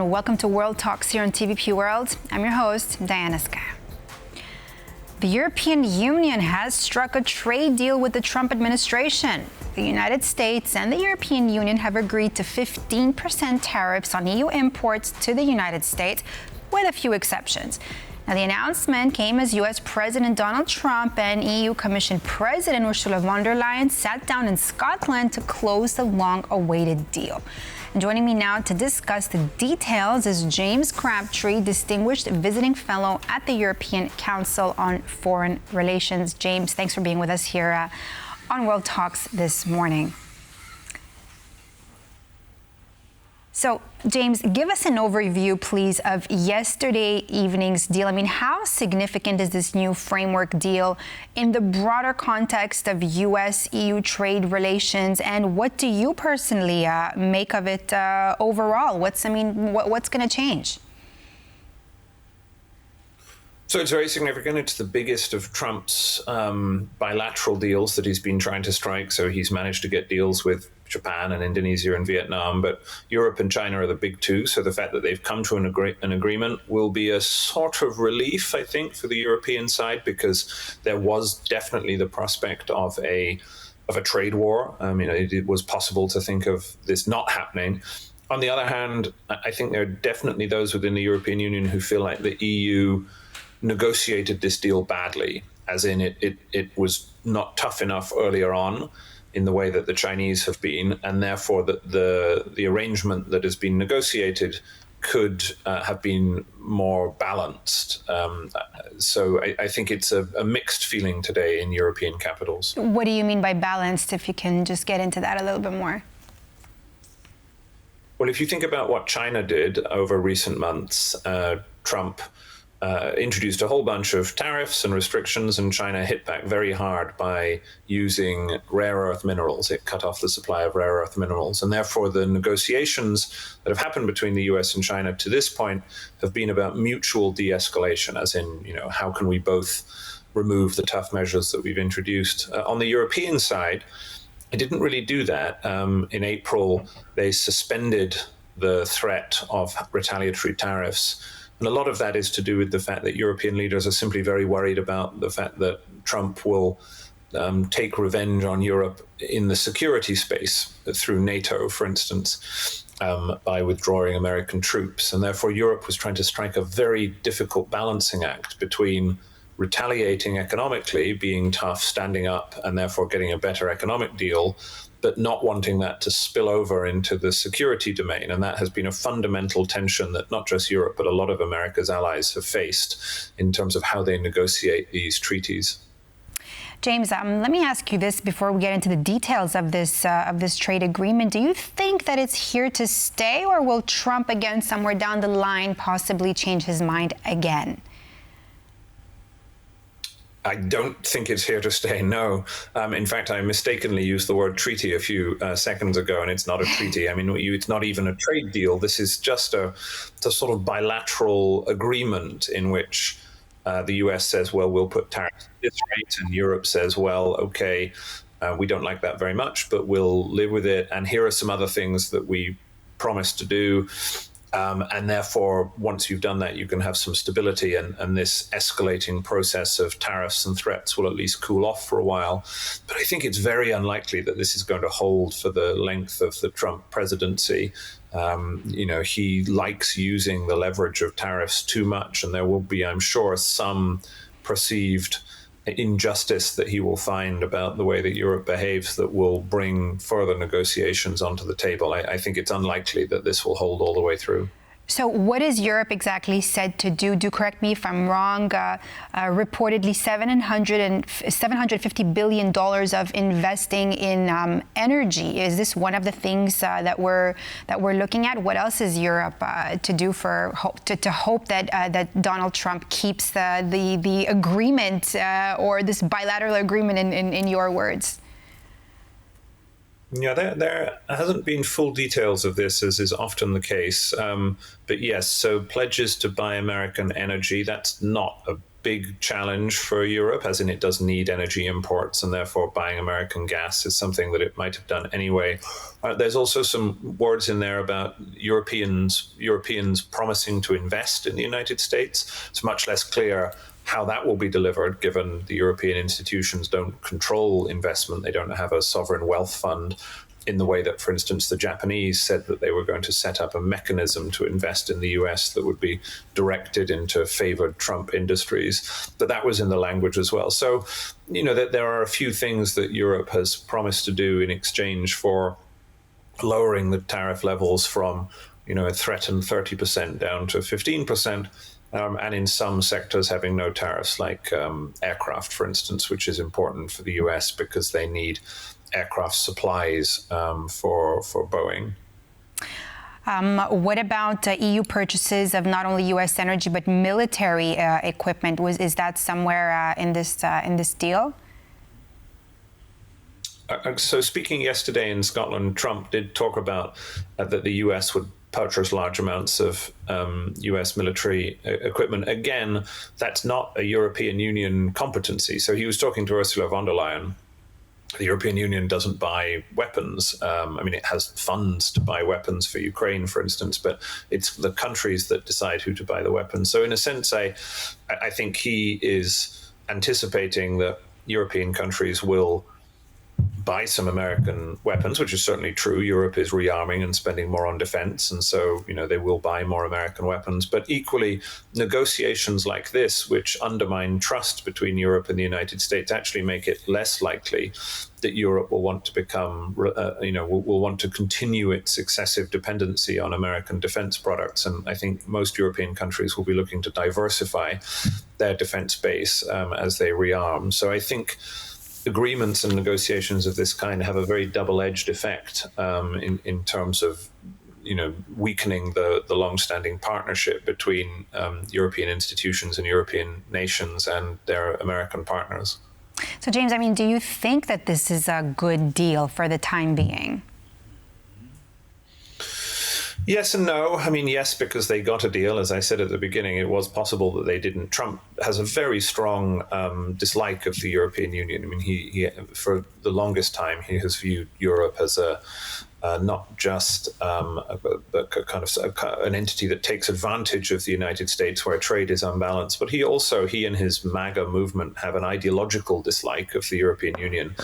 everyone. Welcome to World Talks here on TVP World. I'm your host, Diana Ska. The European Union has struck a trade deal with the Trump administration. The United States and the European Union have agreed to 15% tariffs on EU imports to the United States, with a few exceptions. Now, the announcement came as U.S. President Donald Trump and EU Commission President Ursula von der Leyen sat down in Scotland to close the long-awaited deal. And joining me now to discuss the details is James Crabtree, Distinguished Visiting Fellow at the European Council on Foreign Relations. James, thanks for being with us here on World Talks this morning. So, James, give us an overview, please, of yesterday evening's deal. I mean, how significant is this new framework deal in the broader context of U.S.-EU trade relations, and what do you personally make of it overall? What's going to change? So it's very significant. It's the biggest of Trump's bilateral deals that he's been trying to strike. So he's managed to get deals with Japan and Indonesia and Vietnam, but Europe and China are the big two. So the fact that they've come to an agreement will be a sort of relief, I think, for the European side, because there was definitely the prospect of a trade war. I mean, it was possible to think of this not happening. On the other hand, I think there are definitely those within the European Union who feel like the EU negotiated this deal badly, as in it was not tough enough earlier on in the way that the Chinese have been, and therefore the arrangement that has been negotiated could have been more balanced. So I think it's a mixed feeling today in European capitals. What do you mean by balanced, if you can just get into that a little bit more? Well, if you think about what China did over recent months, Trump introduced a whole bunch of tariffs and restrictions, and China hit back very hard by using rare earth minerals. It cut off the supply of rare earth minerals. And therefore, the negotiations that have happened between the US and China to this point have been about mutual de-escalation, as in, how can we both remove the tough measures that we've introduced? On the European side, it didn't really do that. In April, they suspended the threat of retaliatory tariffs. And a lot of that is to do with the fact that European leaders are simply very worried about the fact that Trump will take revenge on Europe in the security space through NATO, for instance, by withdrawing American troops. And therefore, Europe was trying to strike a very difficult balancing act between retaliating economically, being tough, standing up, and therefore getting a better economic deal, but not wanting that to spill over into the security domain. And that has been a fundamental tension that not just Europe, but a lot of America's allies have faced in terms of how they negotiate these treaties. James, let me ask you this before we get into the details of this trade agreement. Do you think that it's here to stay, or will Trump again somewhere down the line possibly change his mind again? I don't think it's here to stay, no. In fact, I mistakenly used the word treaty a few seconds ago, and it's not a treaty. I mean, it's not even a trade deal. This is just a sort of bilateral agreement in which the US says, well, we'll put tariffs at this rate, and Europe says, well, okay, we don't like that very much, but we'll live with it. And here are some other things that we promised to do. And therefore, once you've done that, you can have some stability, and this escalating process of tariffs and threats will at least cool off for a while. But I think it's very unlikely that this is going to hold for the length of the Trump presidency. He likes using the leverage of tariffs too much, and there will be, I'm sure, some perceived injustice that he will find about the way that Europe behaves that will bring further negotiations onto the table. I think it's unlikely that this will hold all the way through. So what is Europe exactly said to do? Do correct me if I'm wrong. Reportedly $750 billion of investing in energy. Is this one of the things that we're looking at? What else is Europe to do for hope that Donald Trump keeps the agreement or this bilateral agreement in your words? Yeah, there hasn't been full details of this, as is often the case. But yes, so pledges to buy American energy, that's not a big challenge for Europe, as in it does need energy imports, and therefore buying American gas is something that it might have done anyway. There's also some words in there about Europeans promising to invest in the United States. It's much less clear how that will be delivered, given the European institutions don't control investment. They don't have a sovereign wealth fund in the way that, for instance, the Japanese said that they were going to set up a mechanism to invest in the US that would be directed into favored Trump industries. But that was in the language as well. So, that there are a few things that Europe has promised to do in exchange for lowering the tariff levels from, a threatened 30% down to 15%. And in some sectors having no tariffs, like aircraft, for instance, which is important for the US because they need aircraft supplies for Boeing. What about EU purchases of not only US energy but military equipment? Is that somewhere in this deal? So speaking yesterday in Scotland, Trump did talk about that the US would purchase large amounts of US military equipment. Again, that's not a European Union competency. So he was talking to Ursula von der Leyen. The European Union doesn't buy weapons. It has funds to buy weapons for Ukraine, for instance, but it's the countries that decide who to buy the weapons. So in a sense, I think he is anticipating that European countries will buy some American weapons, which is certainly true. Europe is rearming and spending more on defense, and so they will buy more American weapons. But equally, negotiations like this, which undermine trust between Europe and the United States, actually make it less likely that Europe will want to become, will want to continue its excessive dependency on American defense products. And I think most European countries will be looking to diversify their defense base as they rearm. So I think agreements and negotiations of this kind have a very double-edged effect in terms of, weakening the long-standing partnership between European institutions and European nations and their American partners. So, James, do you think that this is a good deal for the time being? Yes and no. Yes, because they got a deal. As I said at the beginning, it was possible that they didn't. Trump has a very strong dislike of the European Union. He for the longest time, he has viewed Europe as not just an entity that takes advantage of the United States where trade is unbalanced, but he and his MAGA movement have an ideological dislike of the European Union,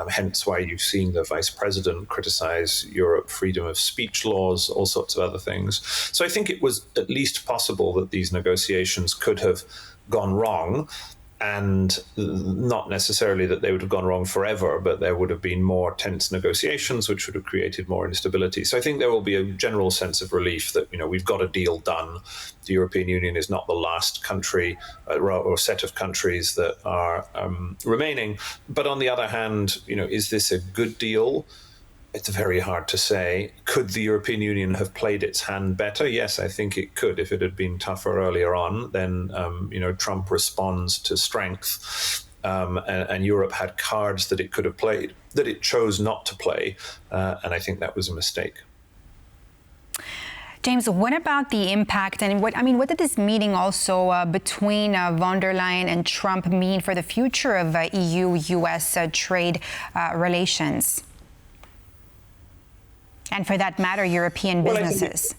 hence why you've seen the vice president criticize Europe freedom of speech laws, all sorts of other things. So I think it was at least possible that these negotiations could have gone wrong, and not necessarily that they would have gone wrong forever, but there would have been more tense negotiations, which would have created more instability. So I think there will be a general sense of relief that, we've got a deal done. The European Union is not the last country or set of countries that are remaining. But on the other hand, is this a good deal? It's very hard to say. Could the European Union have played its hand better? Yes, I think it could. If it had been tougher earlier on, then, Trump responds to strength. And Europe had cards that it could have played, that it chose not to play. And I think that was a mistake. James, what about the impact and what did this meeting also between von der Leyen and Trump mean for the future of EU-US trade relations? And for that matter, European businesses?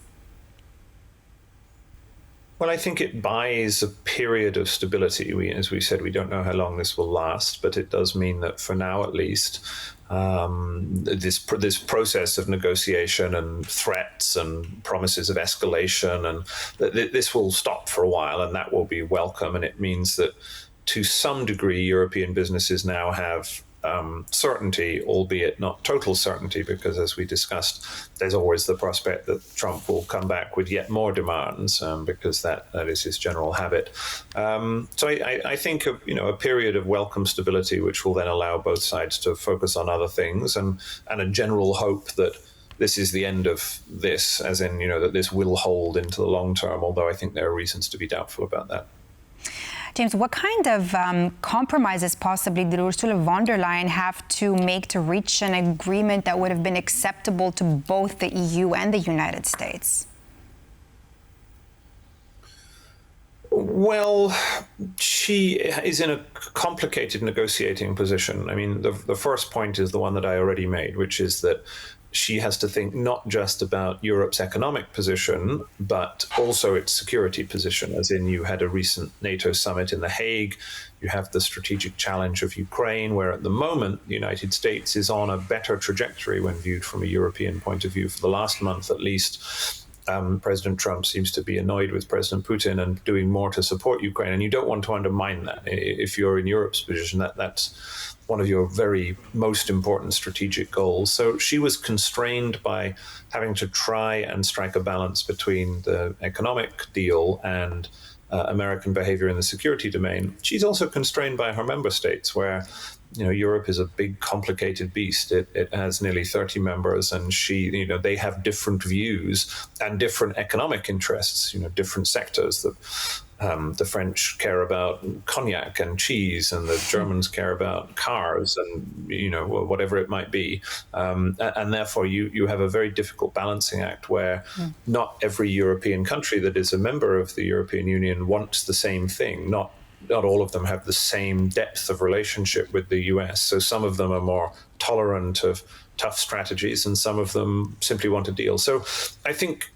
I think it buys a period of stability. As we said, we don't know how long this will last, but it does mean that for now, at least, this process of negotiation and threats and promises of escalation, and this will stop for a while, and that will be welcome. And it means that to some degree, European businesses now have certainty, albeit not total certainty, because as we discussed, there's always the prospect that Trump will come back with yet more demands, because that is his general habit. So I think a period of welcome stability, which will then allow both sides to focus on other things, and a general hope that this is the end of this, as in that this will hold into the long term. Although I think there are reasons to be doubtful about that. James, what kind of compromises possibly did Ursula von der Leyen have to make to reach an agreement that would have been acceptable to both the EU and the United States? Well, she is in a complicated negotiating position. I mean, the first point is the one that I already made, which is that she has to think not just about Europe's economic position, but also its security position, as in you had a recent NATO summit in The Hague. You have the strategic challenge of Ukraine, where at the moment the United States is on a better trajectory when viewed from a European point of view. For the last month, at least, President Trump seems to be annoyed with President Putin and doing more to support Ukraine. And you don't want to undermine that. If you're in Europe's position, that's one of your very most important strategic goals. So she was constrained by having to try and strike a balance between the economic deal and American behavior in the security domain. She's also constrained by her member states, where Europe is a big, complicated beast. It has nearly 30 members, and they have different views and different economic interests. Different sectors. The French care about cognac and cheese, and the Germans care about cars, and whatever it might be. And therefore, you have a very difficult balancing act where not every European country that is a member of the European Union wants the same thing. Not all of them have the same depth of relationship with the US. So some of them are more tolerant of tough strategies, and some of them simply want a deal. So I think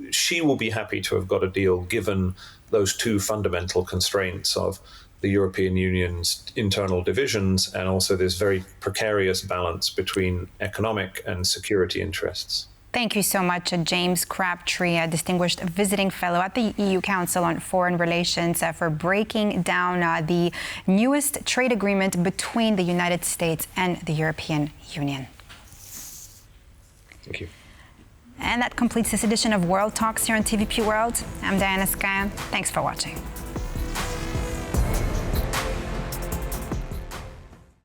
she will be happy to have got a deal given those two fundamental constraints of the European Union's internal divisions and also this very precarious balance between economic and security interests. Thank you so much, James Crabtree, a distinguished visiting fellow at the EU Council on Foreign Relations, for breaking down the newest trade agreement between the United States and the European Union. Thank you. And that completes this edition of World Talks here on TVP World. I'm Diana Skyan. Thanks for watching.